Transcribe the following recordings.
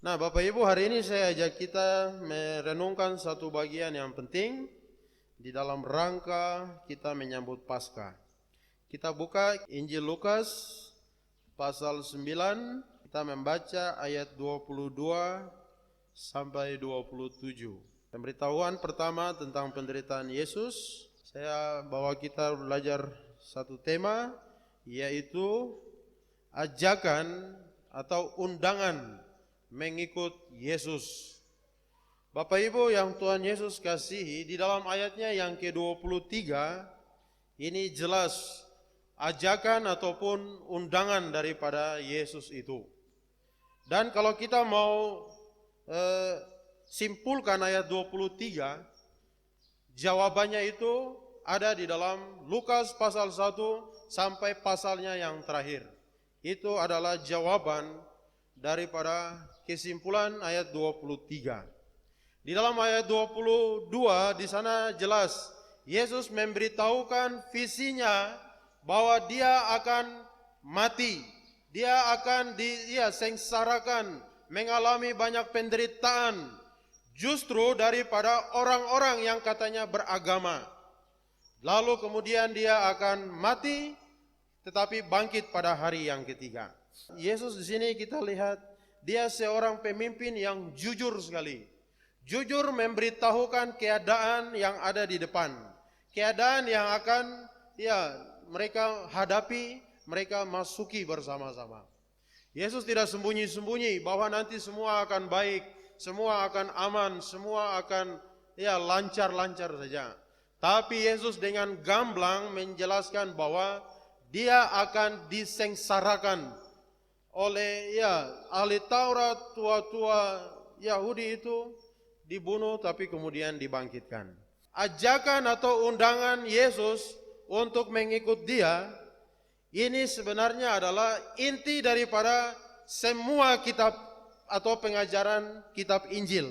Nah, Bapak Ibu, hari ini saya ajak kita merenungkan satu bagian yang penting di dalam rangka kita menyambut Paskah. Kita buka Injil Lukas pasal 9, kita membaca ayat 22 sampai 27. Pemberitahuan pertama tentang penderitaan Yesus. Saya bawa kita belajar satu tema, yaitu ajakan atau undangan mengikut Yesus. Bapak Ibu yang Tuhan Yesus kasihi, di dalam ayatnya yang ke-23 ini jelas ajakan ataupun undangan daripada Yesus itu. Dan kalau kita mau simpulkan ayat 23, jawabannya itu ada di dalam Lukas pasal 1 sampai pasalnya yang terakhir. Itu adalah jawaban daripada kesimpulan ayat 23. Di dalam ayat 22 di sana jelas Yesus memberitahukan visinya bahwa dia akan mati, dia akan disengsarakan, mengalami banyak penderitaan justru daripada orang-orang yang katanya beragama. Lalu kemudian dia akan mati tetapi bangkit pada hari yang ketiga. Yesus di sini kita lihat dia seorang pemimpin yang jujur sekali. Jujur memberitahukan keadaan yang ada di depan. Keadaan yang akan mereka hadapi, mereka masuki bersama-sama. Yesus tidak sembunyi-sembunyi bahwa nanti semua akan baik, semua akan aman, semua akan lancar-lancar saja. Tapi Yesus dengan gamblang menjelaskan bahwa dia akan disengsarakan oleh ahli Taurat, tua-tua Yahudi itu dibunuh tapi kemudian dibangkitkan. Ajakan atau undangan Yesus untuk mengikut dia ini sebenarnya adalah inti daripada semua kitab atau pengajaran kitab Injil.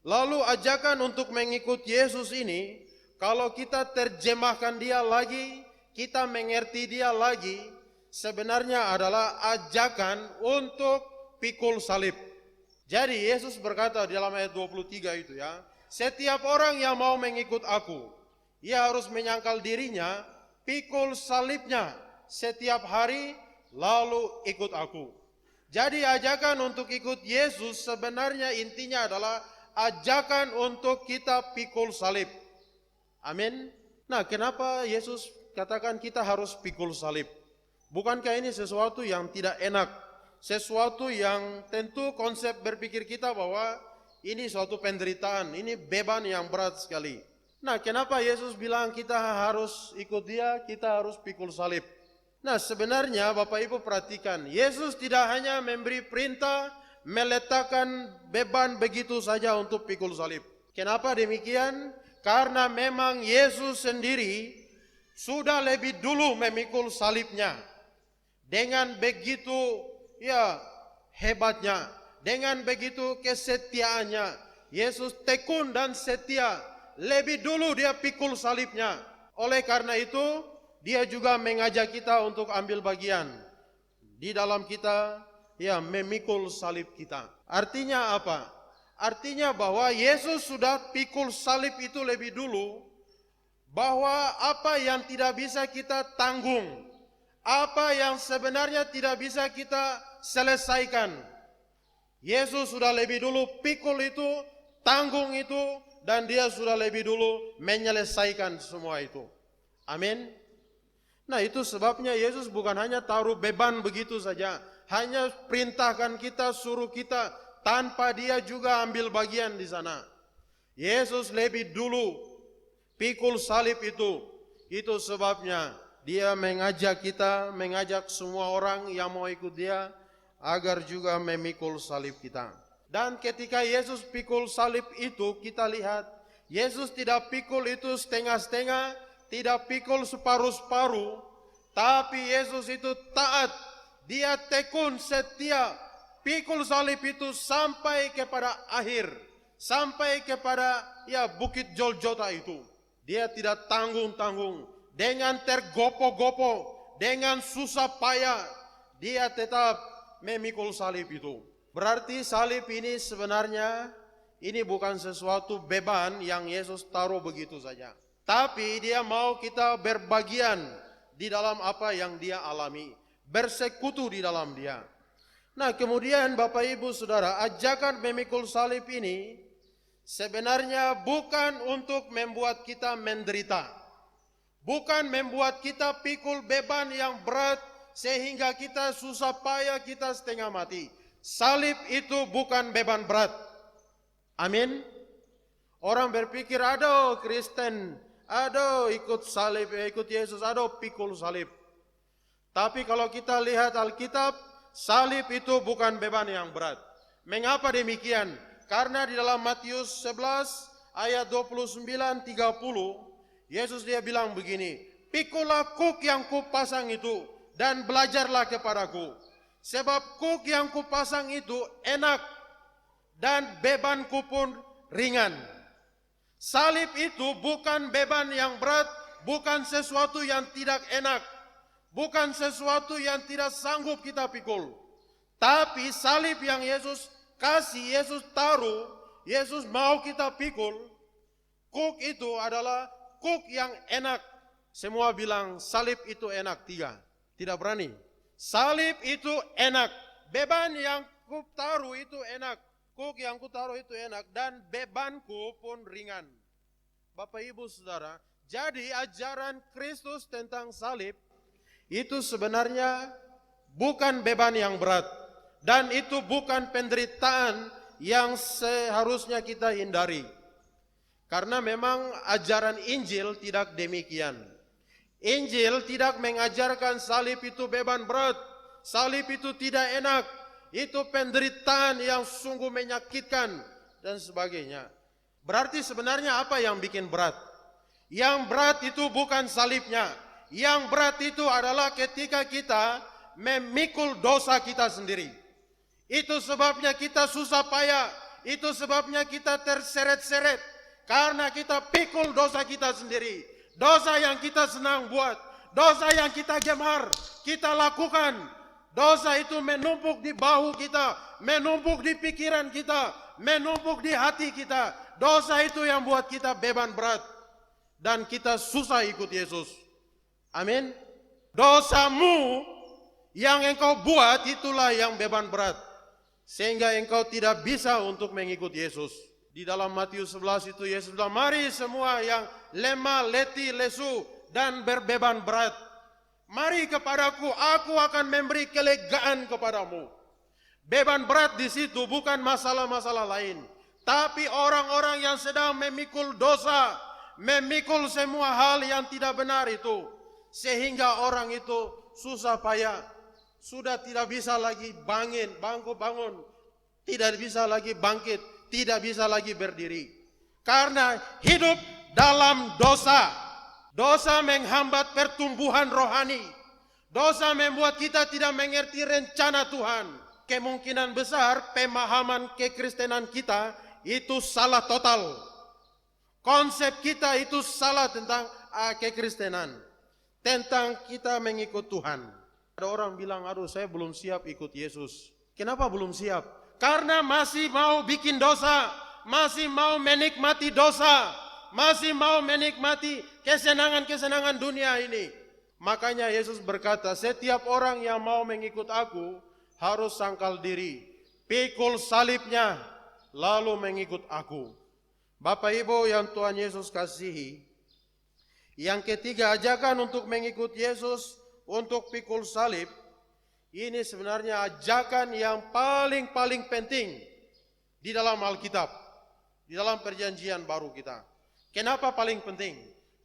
Lalu ajakan untuk mengikut Yesus ini, kalau kita terjemahkan dia lagi, kita mengerti dia lagi, sebenarnya adalah ajakan untuk pikul salib. Jadi Yesus berkata di dalam ayat 23 itu setiap orang yang mau mengikut aku, ia harus menyangkal dirinya, pikul salibnya setiap hari, lalu ikut aku. Jadi ajakan untuk ikut Yesus sebenarnya intinya adalah ajakan untuk kita pikul salib. Amin. Nah, kenapa Yesus katakan kita harus pikul salib? Bukankah ini sesuatu yang tidak enak? Sesuatu yang tentu konsep berpikir kita bahwa ini suatu penderitaan, ini beban yang berat sekali. Nah, kenapa Yesus bilang kita harus ikut dia, kita harus pikul salib? Nah, sebenarnya Bapak Ibu perhatikan, Yesus tidak hanya memberi perintah meletakkan beban begitu saja untuk pikul salib. Kenapa demikian? Karena memang Yesus sendiri sudah lebih dulu memikul salibnya. Dengan begitu hebatnya, dengan begitu kesetiaannya, Yesus tekun dan setia. Lebih dulu dia pikul salibnya. Oleh karena itu, dia juga mengajak kita untuk ambil bagian di dalam kita memikul salib kita. Artinya apa? Artinya bahwa Yesus sudah pikul salib itu lebih dulu, bahwa apa yang tidak bisa kita tanggung, apa yang sebenarnya tidak bisa kita selesaikan, Yesus sudah lebih dulu pikul itu, tanggung itu, dan dia sudah lebih dulu menyelesaikan semua itu. Amin. Nah, itu sebabnya Yesus bukan hanya taruh beban begitu saja, hanya perintahkan kita, suruh kita, tanpa dia juga ambil bagian di sana. Yesus lebih dulu pikul salib itu. Itu sebabnya dia mengajak kita, mengajak semua orang yang mau ikut dia agar juga memikul salib kita. Dan ketika Yesus pikul salib itu, kita lihat Yesus tidak pikul itu setengah-setengah, tidak pikul separuh-separuh, tapi Yesus itu taat, dia tekun setia, pikul salib itu sampai kepada akhir, sampai kepada bukit Golgota itu. Dia tidak tanggung-tanggung, dengan tergopoh-gopoh, dengan susah payah, dia tetap memikul salib itu. Berarti salib ini sebenarnya ini bukan sesuatu beban yang Yesus taruh begitu saja. Tapi dia mau kita berbagian di dalam apa yang dia alami, bersekutu di dalam dia. Nah, kemudian Bapak Ibu Saudara, ajakan memikul salib ini sebenarnya bukan untuk membuat kita menderita. Bukan membuat kita pikul beban yang berat sehingga kita susah payah, kita setengah mati. Salib itu bukan beban berat. Amin. Orang berpikir, aduh Kristen, aduh ikut salib, ikut Yesus, aduh pikul salib. Tapi kalau kita lihat Alkitab, salib itu bukan beban yang berat. Mengapa demikian? Karena di dalam Matius 11 ayat 29-30, Yesus dia bilang begini, pikulah kuk yang kupasang itu dan belajarlah kepadaku. Sebab kuk yang kupasang itu enak dan bebanku pun ringan. Salib itu bukan beban yang berat, bukan sesuatu yang tidak enak, bukan sesuatu yang tidak sanggup kita pikul. Tapi salib yang Yesus kasih, Yesus taruh, Yesus mau kita pikul, kuk itu adalah kuk yang enak. Semua bilang salib itu enak, tidak berani. Salib itu enak, beban yang ku taruh itu enak, kuk yang ku taruh itu enak, dan bebanku pun ringan. Bapak Ibu Saudara, jadi ajaran Kristus tentang salib itu sebenarnya bukan beban yang berat, dan itu bukan penderitaan yang seharusnya kita hindari. Karena memang ajaran Injil tidak demikian. Injil tidak mengajarkan salib itu beban berat, salib itu tidak enak, itu penderitaan yang sungguh menyakitkan dan sebagainya. Berarti sebenarnya apa yang bikin berat? Yang berat itu bukan salibnya. Yang berat itu adalah ketika kita memikul dosa kita sendiri. Itu sebabnya kita susah payah, itu sebabnya kita terseret-seret, karena kita pikul dosa kita sendiri. Dosa yang kita senang buat, dosa yang kita gemar, kita lakukan. Dosa itu menumpuk di bahu kita, menumpuk di pikiran kita, menumpuk di hati kita. Dosa itu yang buat kita beban berat, dan kita susah ikut Yesus. Amin. Dosamu yang engkau buat itulah yang beban berat, sehingga engkau tidak bisa untuk mengikut Yesus. Di dalam Matius 11 itu Yesus bilang, mari semua yang lemah, letih, lesu, dan berbeban berat, mari kepadaku, aku akan memberi kelegaan kepadamu. Beban berat di situ bukan masalah-masalah lain, tapi orang-orang yang sedang memikul dosa, memikul semua hal yang tidak benar itu, sehingga orang itu susah payah, sudah tidak bisa lagi bangun, tidak bisa lagi bangkit, tidak bisa lagi berdiri. Karena hidup dalam dosa. Dosa menghambat pertumbuhan rohani. Dosa membuat kita tidak mengerti rencana Tuhan. Kemungkinan besar pemahaman kekristenan kita itu salah total. Konsep kita itu salah tentang kekristenan, tentang kita mengikut Tuhan. Ada orang bilang, aduh saya belum siap ikut Yesus. Kenapa belum siap? Karena masih mau bikin dosa, masih mau menikmati dosa, masih mau menikmati kesenangan-kesenangan dunia ini. Makanya Yesus berkata, setiap orang yang mau mengikut aku harus sangkal diri, pikul salibnya, lalu mengikut aku. Bapak Ibu yang Tuhan Yesus kasihi, yang ketiga, ajakan untuk mengikut Yesus untuk pikul salib, ini sebenarnya ajakan yang paling penting di dalam Alkitab, di dalam perjanjian baru kita. Kenapa paling penting?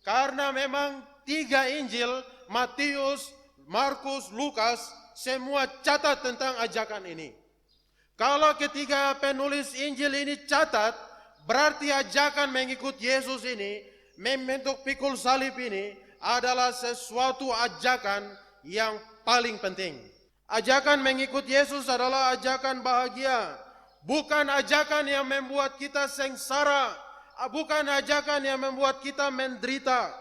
Karena memang 3 Injil, Matius, Markus, Lukas, semua catat tentang ajakan ini. Kalau ketiga penulis Injil ini catat, berarti ajakan mengikut Yesus ini, membentuk pikul salib ini, adalah sesuatu ajakan yang paling penting. Ajakan mengikut Yesus adalah ajakan bahagia, bukan ajakan yang membuat kita sengsara, bukan ajakan yang membuat kita menderita.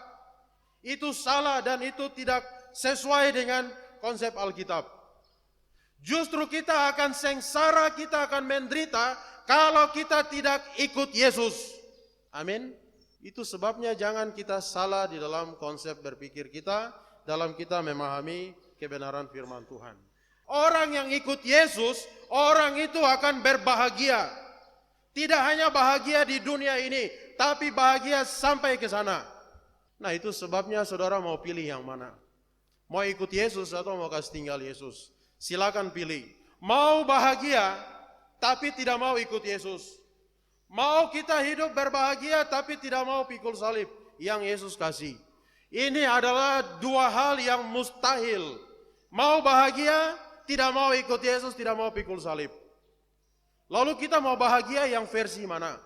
Itu salah dan itu tidak sesuai dengan konsep Alkitab. Justru kita akan sengsara, kita akan menderita kalau kita tidak ikut Yesus. Amin. Itu sebabnya jangan kita salah di dalam konsep berpikir kita, dalam kita memahami kebenaran firman Tuhan. Orang yang ikut Yesus, orang itu akan berbahagia. Tidak hanya bahagia di dunia ini, tapi bahagia sampai ke sana. Nah, itu sebabnya saudara mau pilih yang mana? Mau ikut Yesus atau mau kasih tinggal Yesus? Silakan pilih. Mau bahagia, tapi tidak mau ikut Yesus. Mau kita hidup berbahagia, tapi tidak mau pikul salib yang Yesus kasih. Ini adalah dua hal yang mustahil. Mau bahagia, tidak mau ikut Yesus, tidak mau pikul salib. Lalu kita mau bahagia yang versi mana?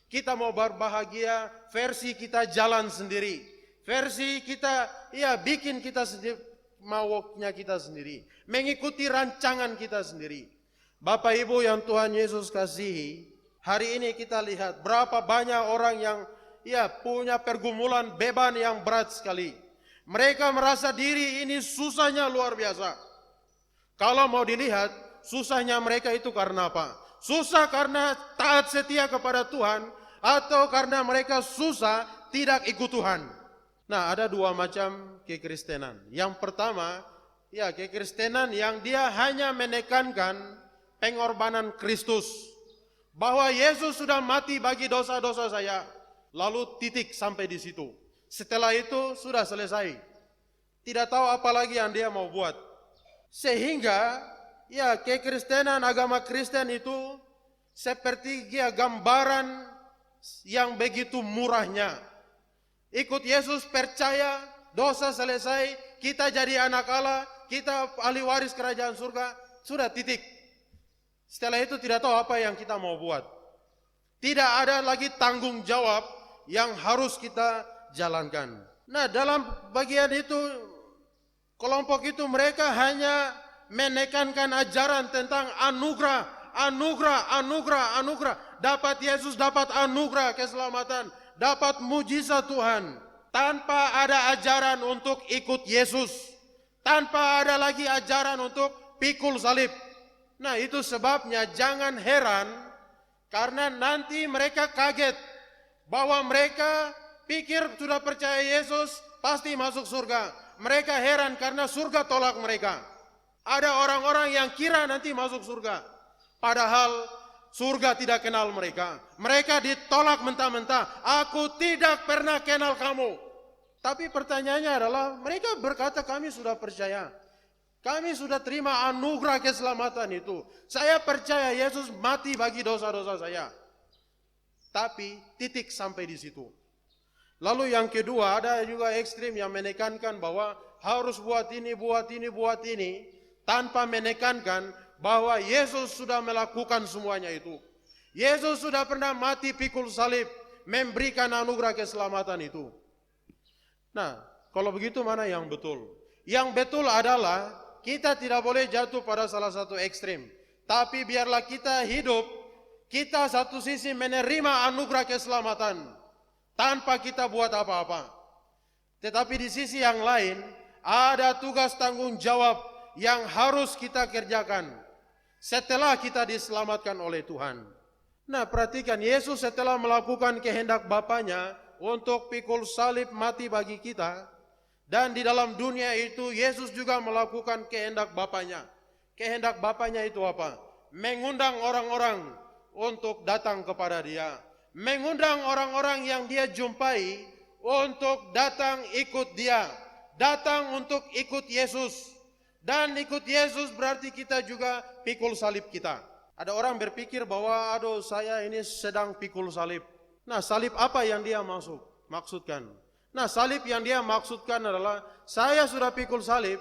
Kita mau berbahagia versi kita jalan sendiri. Versi kita, ya bikin kita sendiri, maunya kita sendiri. Mengikuti rancangan kita sendiri. Bapak Ibu yang Tuhan Yesus kasihi, hari ini kita lihat berapa banyak orang yang punya pergumulan beban yang berat sekali. Mereka merasa diri ini susahnya luar biasa. Kalau mau dilihat, susahnya mereka itu karena apa? Susah karena taat setia kepada Tuhan, atau karena mereka susah tidak ikut Tuhan. Nah, ada dua macam kekristenan. Yang pertama, kekristenan yang dia hanya menekankan pengorbanan Kristus. Bahwa Yesus sudah mati bagi dosa-dosa saya. Lalu titik sampai di situ. Setelah itu sudah selesai. Tidak tahu apa lagi yang dia mau buat. Sehingga kekristenan agama Kristen itu seperti gambaran yang begitu murahnya. Ikut Yesus, percaya, dosa selesai, kita jadi anak Allah, kita ahli waris kerajaan surga, sudah titik. Setelah itu tidak tahu apa yang kita mau buat. Tidak ada lagi tanggung jawab yang harus kita jalankan. Nah, dalam bagian itu, kelompok itu mereka hanya menekankan ajaran tentang anugerah, anugerah. Dapat Yesus, dapat anugerah keselamatan, dapat mujizat Tuhan. Tanpa ada ajaran untuk ikut Yesus. Tanpa ada lagi ajaran untuk pikul salib. Nah, itu sebabnya jangan heran karena nanti mereka kaget bahwa mereka pikir sudah percaya Yesus pasti masuk surga. Mereka heran karena surga tolak mereka. Ada orang-orang yang kira nanti masuk surga. Padahal surga tidak kenal mereka. Mereka ditolak mentah-mentah. Aku tidak pernah kenal kamu. Tapi pertanyaannya adalah mereka berkata kami sudah percaya. Kami sudah terima anugerah keselamatan itu. Saya percaya Yesus mati bagi dosa-dosa saya. Tapi titik sampai di situ. Lalu yang kedua, ada juga ekstrim yang menekankan bahwa harus buat ini, tanpa menekankan bahwa Yesus sudah melakukan semuanya itu. Yesus sudah pernah mati pikul salib, memberikan anugerah keselamatan itu. Nah, kalau begitu mana yang betul? Yang betul adalah kita tidak boleh jatuh pada salah satu ekstrim. Tapi biarlah kita hidup, kita satu sisi menerima anugerah keselamatan tanpa kita buat apa-apa. Tetapi di sisi yang lain, ada tugas tanggung jawab yang harus kita kerjakan setelah kita diselamatkan oleh Tuhan. Nah, perhatikan, Yesus setelah melakukan kehendak Bapanya untuk pikul salib mati bagi kita, dan di dalam dunia itu Yesus juga melakukan kehendak Bapanya. Kehendak Bapanya itu apa? Mengundang orang-orang untuk datang kepada Dia. Mengundang orang-orang yang Dia jumpai untuk datang ikut Dia. Datang untuk ikut Yesus. Dan ikut Yesus berarti kita juga pikul salib kita. Ada orang berpikir bahwa aduh saya ini sedang pikul salib. Nah, salib apa yang dia maksudkan? Nah, salib yang dia maksudkan adalah saya sudah pikul salib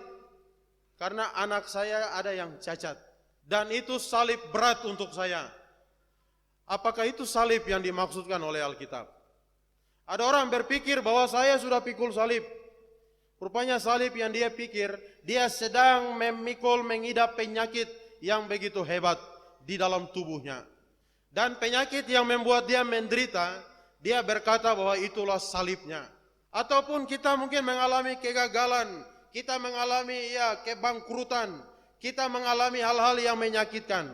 karena anak saya ada yang cacat. Dan itu salib berat untuk saya. Apakah itu salib yang dimaksudkan oleh Alkitab? Ada orang berpikir bahwa saya sudah pikul salib. Rupanya salib yang dia pikir, dia sedang mengidap penyakit yang begitu hebat di dalam tubuhnya. Dan penyakit yang membuat dia menderita, dia berkata bahwa itulah salibnya. Ataupun kita mungkin mengalami kegagalan, kita mengalami kebangkrutan, kita mengalami hal-hal yang menyakitkan,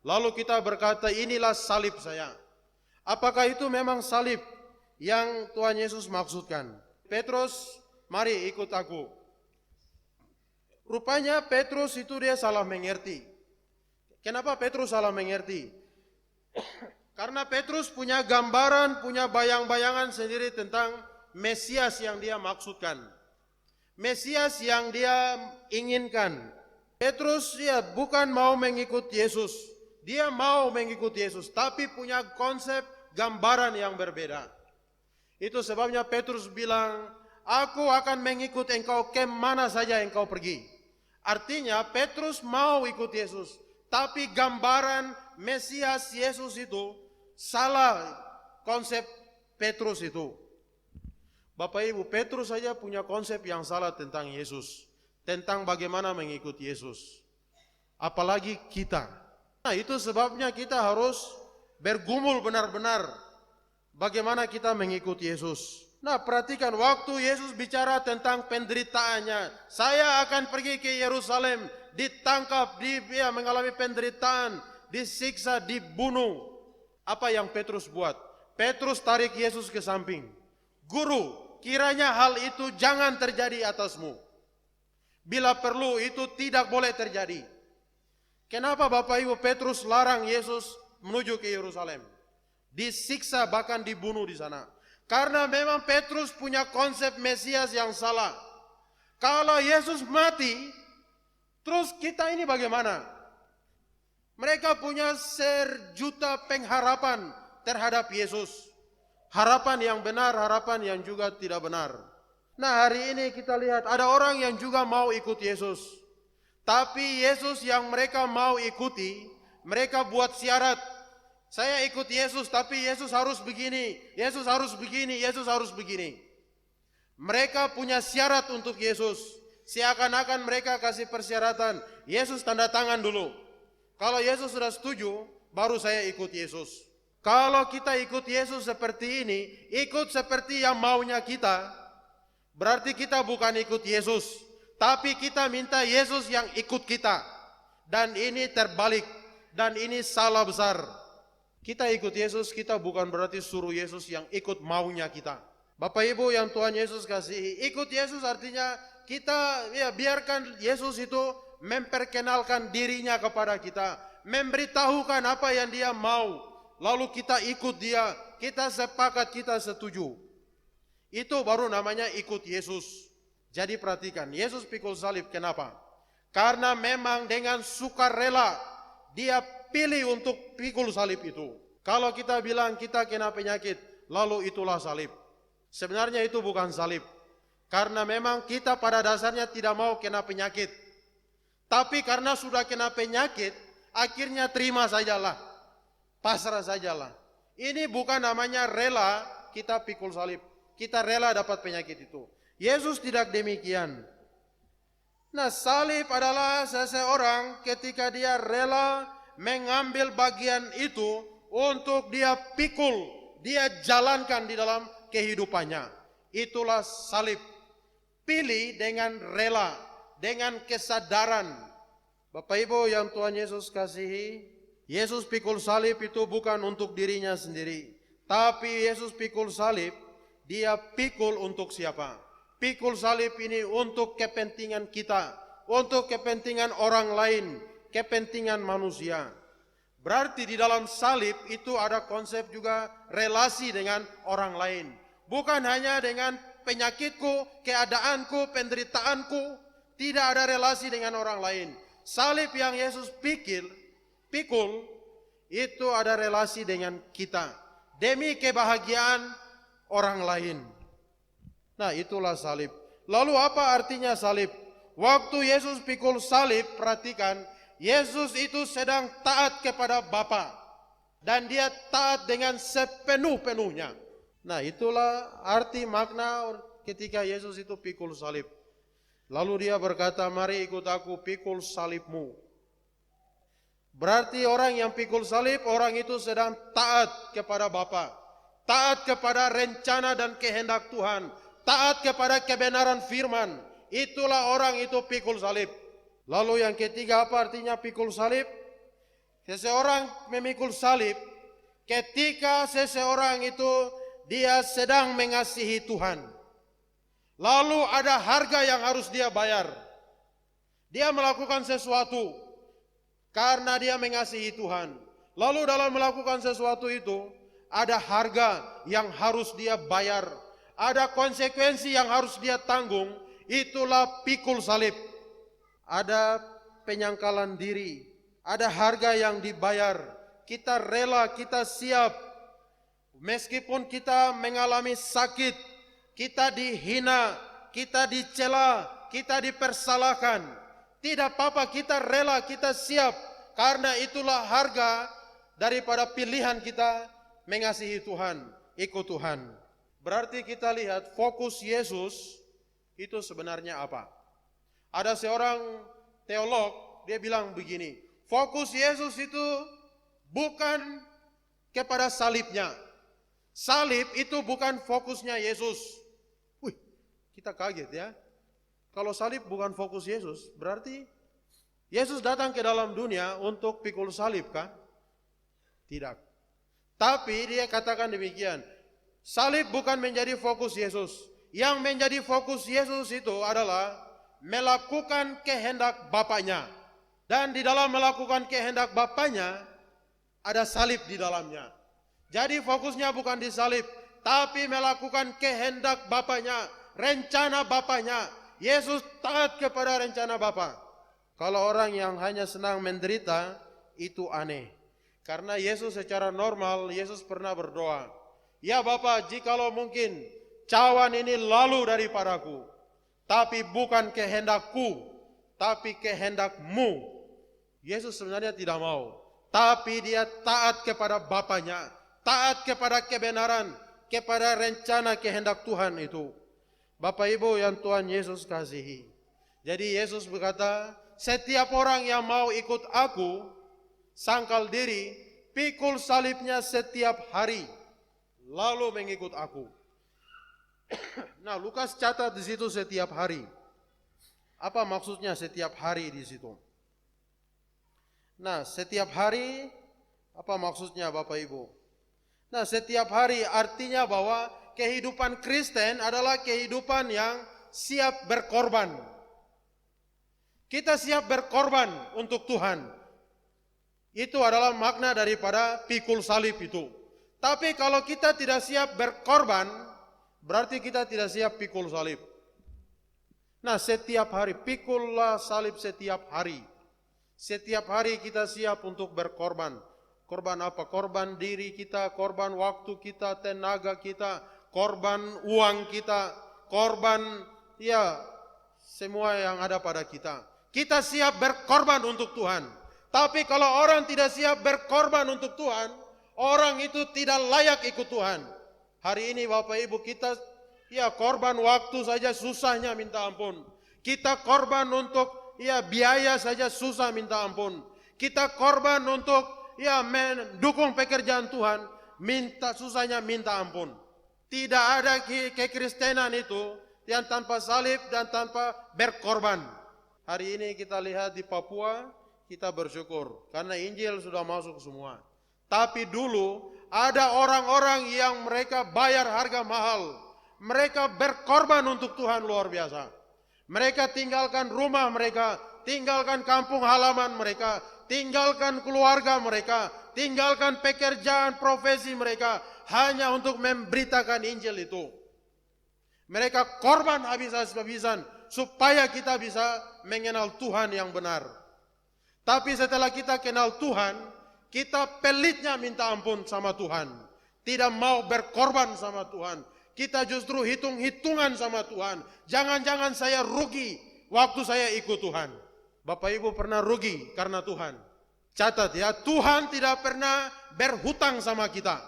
lalu kita berkata, inilah salib saya. Apakah itu memang salib yang Tuhan Yesus maksudkan? Petrus, mari ikut aku. Rupanya Petrus itu dia salah mengerti. Kenapa Petrus salah mengerti? Karena Petrus punya gambaran, punya bayang-bayangan sendiri tentang Mesias yang dia maksudkan. Mesias yang dia inginkan. Petrus ya bukan mau mengikut Yesus. Dia mau mengikut Yesus, tapi punya konsep gambaran yang berbeda. Itu sebabnya Petrus bilang, aku akan mengikut engkau kemana saja engkau pergi. Artinya Petrus mau ikut Yesus, tapi gambaran Mesias Yesus itu salah konsep Petrus itu. Bapak Ibu, Petrus saja punya konsep yang salah tentang Yesus, tentang bagaimana mengikuti Yesus. Apalagi kita. Nah, itu sebabnya kita harus bergumul benar-benar bagaimana kita mengikuti Yesus. Nah, perhatikan waktu Yesus bicara tentang penderitaannya. Saya akan pergi ke Yerusalem, ditangkap, mengalami penderitaan, disiksa, dibunuh. Apa yang Petrus buat? Petrus tarik Yesus ke samping. Guru, kiranya hal itu jangan terjadi atasmu. Bila perlu itu tidak boleh terjadi. Kenapa Bapak Ibu Petrus larang Yesus menuju ke Yerusalem? Disiksa bahkan dibunuh di sana. Karena memang Petrus punya konsep Mesias yang salah. Kalau Yesus mati, terus kita ini bagaimana? Mereka punya sejuta pengharapan terhadap Yesus. Harapan yang benar, harapan yang juga tidak benar. Nah, hari ini kita lihat ada orang yang juga mau ikut Yesus. Tapi Yesus yang mereka mau ikuti, mereka buat syarat. Saya ikut Yesus, tapi Yesus harus begini, Yesus harus begini, Yesus harus begini. Mereka punya syarat untuk Yesus. Seakan-akan mereka kasih persyaratan, Yesus tanda tangan dulu. Kalau Yesus sudah setuju, baru saya ikut Yesus. Kalau kita ikut Yesus seperti ini, ikut seperti yang maunya kita, berarti kita bukan ikut Yesus. Tapi kita minta Yesus yang ikut kita. Dan ini terbalik. Dan ini salah besar. Kita ikut Yesus, kita bukan berarti suruh Yesus yang ikut maunya kita. Bapak Ibu yang Tuhan Yesus kasihi, ikut Yesus artinya kita biarkan Yesus itu memperkenalkan dirinya kepada kita. Memberitahukan apa yang dia mau. Lalu kita ikut dia, kita sepakat, kita setuju. Itu baru namanya ikut Yesus. Jadi perhatikan, Yesus pikul salib kenapa? Karena memang dengan sukarela dia pilih untuk pikul salib itu. Kalau kita bilang kita kena penyakit, lalu itulah salib. Sebenarnya itu bukan salib. Karena memang kita pada dasarnya tidak mau kena penyakit. Tapi karena sudah kena penyakit, akhirnya terima sajalah. Pasrah sajalah. Ini bukan namanya rela kita pikul salib. Kita rela dapat penyakit itu. Yesus tidak demikian. Nah, salib adalah seseorang ketika dia rela mengambil bagian itu untuk dia pikul, dia jalankan di dalam kehidupannya. Itulah salib. Pilih dengan rela, dengan kesadaran. Bapak Ibu yang Tuhan Yesus kasihi, Yesus pikul salib itu bukan untuk dirinya sendiri. Tapi Yesus pikul salib, dia pikul untuk siapa? Pikul salib ini untuk kepentingan kita, untuk kepentingan orang lain, kepentingan manusia. Berarti di dalam salib itu ada konsep juga relasi dengan orang lain. Bukan hanya dengan penyakitku, keadaanku, penderitaanku, tidak ada relasi dengan orang lain. Salib yang Yesus pikul, itu ada relasi dengan kita. Demi kebahagiaan orang lain. Nah, itulah salib. Lalu apa artinya salib? Waktu Yesus pikul salib, perhatikan, Yesus itu sedang taat kepada Bapa. Dan dia taat dengan sepenuh-penuhnya. Nah, itulah arti makna ketika Yesus itu pikul salib. Lalu dia berkata, mari ikut aku pikul salibmu. Berarti orang yang pikul salib, orang itu sedang taat kepada Bapa. Taat kepada rencana dan kehendak Tuhan. Taat kepada kebenaran firman. Itulah orang itu pikul salib. Lalu yang ketiga, apa artinya pikul salib? Seseorang memikul salib ketika seseorang itu dia sedang mengasihi Tuhan. Lalu ada harga yang harus dia bayar. Dia melakukan sesuatu karena dia mengasihi Tuhan. Lalu dalam melakukan sesuatu itu ada harga yang harus dia bayar. Ada konsekuensi yang harus dia tanggung. Itulah pikul salib. Ada penyangkalan diri, ada harga yang dibayar. Kita rela, kita siap. Meskipun kita mengalami sakit, kita dihina, kita dicela, kita dipersalahkan. Tidak apa-apa, kita rela, kita siap. Karena itulah harga daripada pilihan kita mengasihi Tuhan, ikut Tuhan. Berarti kita lihat fokus Yesus itu sebenarnya apa? Ada seorang teolog, dia bilang begini, fokus Yesus itu bukan kepada salibnya. Salib itu bukan fokusnya Yesus. Wih, kita kaget ya. Kalau salib bukan fokus Yesus, berarti Yesus datang ke dalam dunia untuk pikul salib kah? Tidak. Tapi dia katakan demikian, salib bukan menjadi fokus Yesus. Yang menjadi fokus Yesus itu adalah melakukan kehendak Bapaknya. Dan di dalam melakukan kehendak Bapaknya ada salib di dalamnya. Jadi fokusnya bukan di salib, tapi melakukan kehendak Bapaknya, rencana Bapaknya. Yesus taat kepada rencana Bapa. Kalau orang yang hanya senang menderita, itu aneh. Karena Yesus secara normal, Yesus pernah berdoa, ya Bapa, jikalau mungkin cawan ini lalu daripadaku, tapi bukan kehendakku, tapi kehendakmu. Yesus sebenarnya tidak mau, tapi dia taat kepada Bapaknya, taat kepada kebenaran, kepada rencana kehendak Tuhan itu. Bapak Ibu yang Tuhan Yesus kasihi. Jadi Yesus berkata, setiap orang yang mau ikut aku, sangkal diri, pikul salibnya setiap hari, lalu mengikut aku. Nah, Lukas catat di situ setiap hari. Apa maksudnya setiap hari di situ? Nah, setiap hari apa maksudnya Bapak Ibu? Nah, setiap hari artinya bahwa kehidupan Kristen adalah kehidupan yang siap berkorban. Kita siap berkorban untuk Tuhan. Itu adalah makna daripada pikul salib itu. Tapi kalau kita tidak siap berkorban, berarti kita tidak siap pikul salib. Nah, setiap hari, pikullah salib setiap hari. Setiap hari kita siap untuk berkorban. Korban apa? Korban diri kita, korban waktu kita, tenaga kita, korban uang kita, korban ya semua yang ada pada kita. Kita siap berkorban untuk Tuhan. Tapi kalau orang tidak siap berkorban untuk Tuhan, orang itu tidak layak ikut Tuhan. Hari ini Bapak Ibu kita ya korban waktu saja susahnya minta ampun. Kita korban untuk ya biaya saja susah minta ampun. Kita korban untuk ya mendukung pekerjaan Tuhan, susahnya minta ampun. Tidak ada kekristenan itu yang tanpa salib dan tanpa berkorban. Hari ini kita lihat di Papua, kita bersyukur karena Injil sudah masuk semua. Tapi dulu ada orang-orang yang mereka bayar harga mahal. Mereka berkorban untuk Tuhan luar biasa. Mereka tinggalkan rumah mereka, tinggalkan kampung halaman mereka, tinggalkan keluarga mereka, tinggalkan pekerjaan profesi mereka hanya untuk memberitakan Injil itu. Mereka korban habis-habisan supaya kita bisa mengenal Tuhan yang benar. Tapi setelah kita kenal Tuhan, kita pelitnya minta ampun sama Tuhan. Tidak mau berkorban sama Tuhan. Kita justru hitung-hitungan sama Tuhan. Jangan-jangan saya rugi waktu saya ikut Tuhan. Bapak Ibu pernah rugi karena Tuhan. Catat ya, Tuhan tidak pernah berhutang sama kita.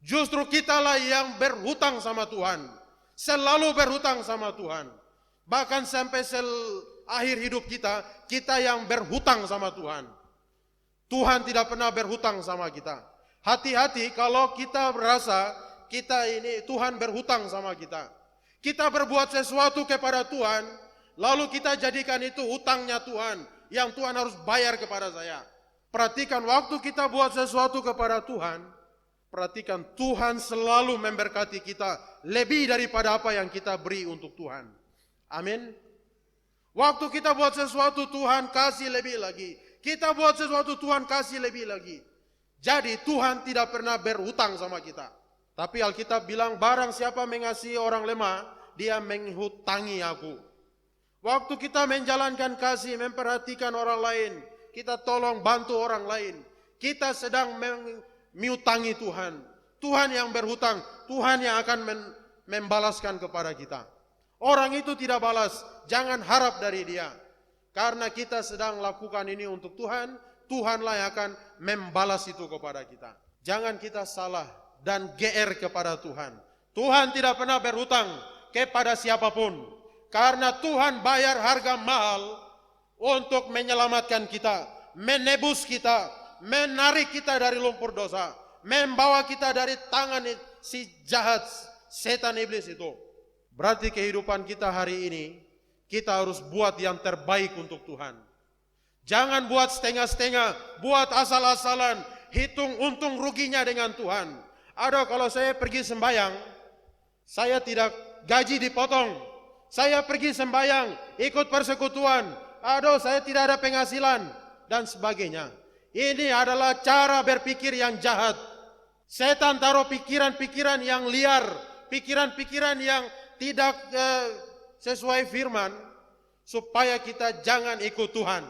Justru kitalah yang berhutang sama Tuhan. Selalu berhutang sama Tuhan. Bahkan sampai akhir hidup kita, kita yang berhutang sama Tuhan. Tuhan tidak pernah berhutang sama kita. Hati-hati kalau kita merasa kita ini Tuhan berhutang sama kita. Kita berbuat sesuatu kepada Tuhan, lalu kita jadikan itu hutangnya Tuhan, yang Tuhan harus bayar kepada saya. Perhatikan, waktu kita buat sesuatu kepada Tuhan, perhatikan, Tuhan selalu memberkati kita lebih daripada apa yang kita beri untuk Tuhan. Amin. Waktu kita buat sesuatu, Tuhan kasih lebih lagi. Kita buat sesuatu, Tuhan kasih lebih lagi. Jadi Tuhan tidak pernah berhutang sama kita. Tapi Alkitab bilang, barang siapa mengasihi orang lemah, dia menghutangi aku. Waktu kita menjalankan kasih, memperhatikan orang lain, kita tolong bantu orang lain, kita sedang menghutangi Tuhan. Tuhan yang berhutang, Tuhan yang akan membalaskan kepada kita. Orang itu tidak balas, jangan harap dari dia. Karena kita sedang lakukan ini untuk Tuhan, Tuhanlah yang akan membalas itu kepada kita. Jangan kita salah dan GR kepada Tuhan. Tuhan tidak pernah berhutang kepada siapapun. Karena Tuhan bayar harga mahal untuk menyelamatkan kita, menebus kita, menarik kita dari lumpur dosa, membawa kita dari tangan si jahat, setan iblis itu. Berarti kehidupan kita hari ini, kita harus buat yang terbaik untuk Tuhan. Jangan buat setengah-setengah, buat asal-asalan, hitung untung ruginya dengan Tuhan. Aduh, kalau saya pergi sembahyang, saya tidak gaji dipotong. Saya pergi sembahyang, ikut persekutuan. Aduh, saya tidak ada penghasilan, dan sebagainya. Ini adalah cara berpikir yang jahat. Setan taruh pikiran-pikiran yang liar, pikiran-pikiran yang tidak sesuai firman, supaya kita jangan ikut Tuhan.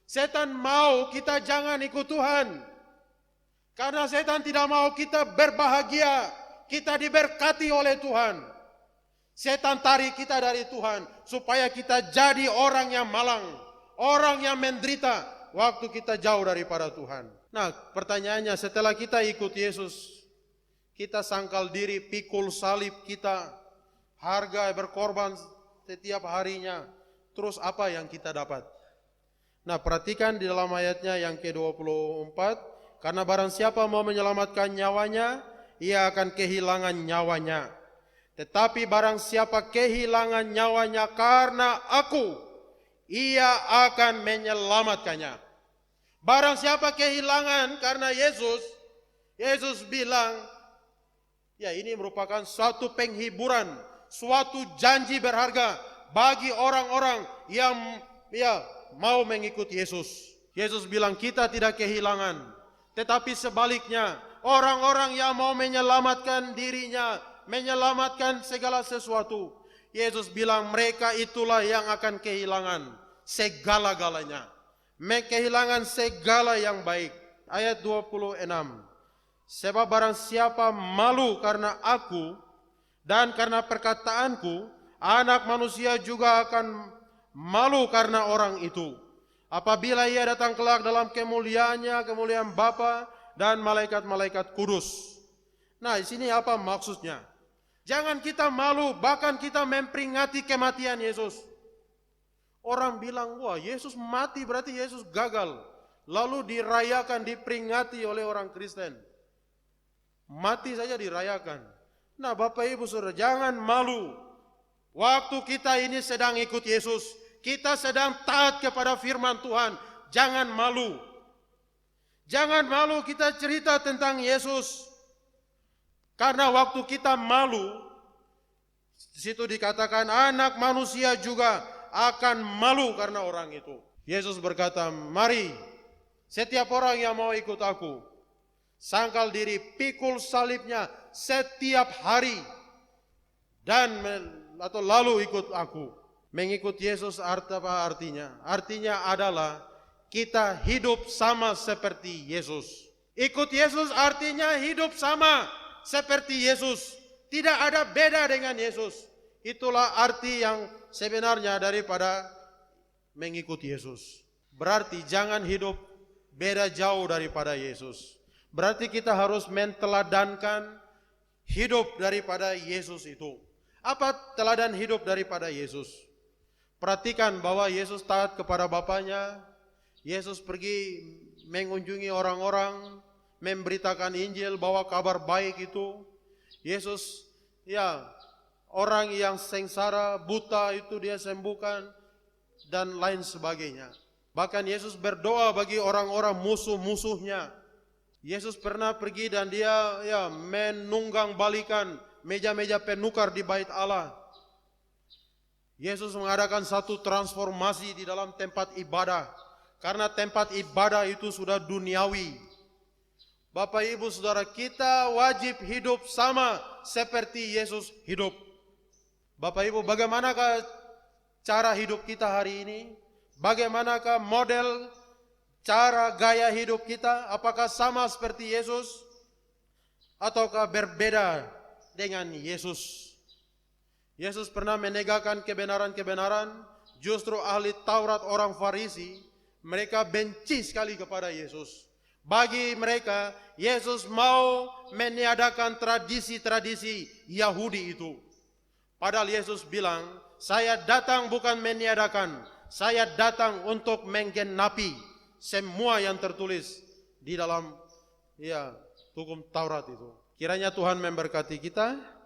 Setan mau kita jangan ikut Tuhan. Karena setan tidak mau kita berbahagia, kita diberkati oleh Tuhan. Setan tarik kita dari Tuhan, supaya kita jadi orang yang malang, orang yang menderita, waktu kita jauh daripada Tuhan. Nah, pertanyaannya, setelah kita ikut Yesus, kita sangkal diri, pikul salib kita, harga berkorban setiap harinya, terus apa yang kita dapat? Nah, perhatikan di dalam ayatnya yang ke-24, karena barang siapa mau menyelamatkan nyawanya, ia akan kehilangan nyawanya. Tetapi barang siapa kehilangan nyawanya karena aku, ia akan menyelamatkannya. Barang siapa kehilangan karena Yesus, Yesus bilang, ya ini merupakan suatu penghiburan, suatu janji berharga bagi orang-orang yang mau mengikuti Yesus. Yesus bilang kita tidak kehilangan, tetapi sebaliknya orang-orang yang mau menyelamatkan dirinya, menyelamatkan segala sesuatu, Yesus bilang mereka itulah yang akan kehilangan segala-galanya, kehilangan segala yang baik. Ayat 26, sebab barang siapa malu karena aku dan karena perkataanku, Anak Manusia juga akan malu karena orang itu, apabila ia datang kelak dalam kemuliaannya, kemuliaan Bapa dan malaikat-malaikat kudus. Nah, di sini apa maksudnya? Jangan kita malu, bahkan kita memperingati kematian Yesus. Orang bilang, wah Yesus mati berarti Yesus gagal. Lalu dirayakan, diperingati oleh orang Kristen. Mati saja dirayakan. Nah, Bapak Ibu Saudara, jangan malu. Waktu kita ini sedang ikut Yesus, kita sedang taat kepada firman Tuhan, jangan malu. Jangan malu kita cerita tentang Yesus. Karena waktu kita malu, di situ dikatakan Anak Manusia juga akan malu karena orang itu. Yesus berkata, mari setiap orang yang mau ikut aku, sangkal diri, pikul salibnya setiap hari, dan atau lalu ikut aku. Mengikut Yesus apa artinya? Artinya adalah kita hidup sama seperti Yesus. Ikut Yesus artinya hidup sama seperti Yesus. Tidak ada beda dengan Yesus. Itulah arti yang sebenarnya daripada mengikuti Yesus. Berarti jangan hidup beda jauh daripada Yesus. Berarti kita harus menteladankan hidup daripada Yesus itu. Apa teladan hidup daripada Yesus? Perhatikan bahwa Yesus taat kepada Bapaknya. Yesus pergi mengunjungi orang-orang, memberitakan Injil, bawa kabar baik itu. Yesus orang yang sengsara, buta itu dia sembuhkan, dan lain sebagainya. Bahkan Yesus berdoa bagi orang-orang musuh-musuhnya. Yesus pernah pergi dan dia menunggang balikan meja-meja penukar di bait Allah. Yesus mengadakan satu transformasi di dalam tempat ibadah. Karena tempat ibadah itu sudah duniawi. Bapak Ibu Saudara, kita wajib hidup sama seperti Yesus hidup. Bapak Ibu, bagaimanakah cara hidup kita hari ini? Bagaimanakah model cara gaya hidup kita? Apakah sama seperti Yesus? Ataukah berbeda dengan Yesus? Yesus pernah menegakkan kebenaran-kebenaran. Justru ahli Taurat orang Farisi, mereka benci sekali kepada Yesus. Bagi mereka, Yesus mau meniadakan tradisi-tradisi Yahudi itu. Padahal Yesus bilang, saya datang bukan meniadakan, saya datang untuk menggenapi semua yang tertulis di dalam hukum Taurat itu. Kiranya Tuhan memberkati kita.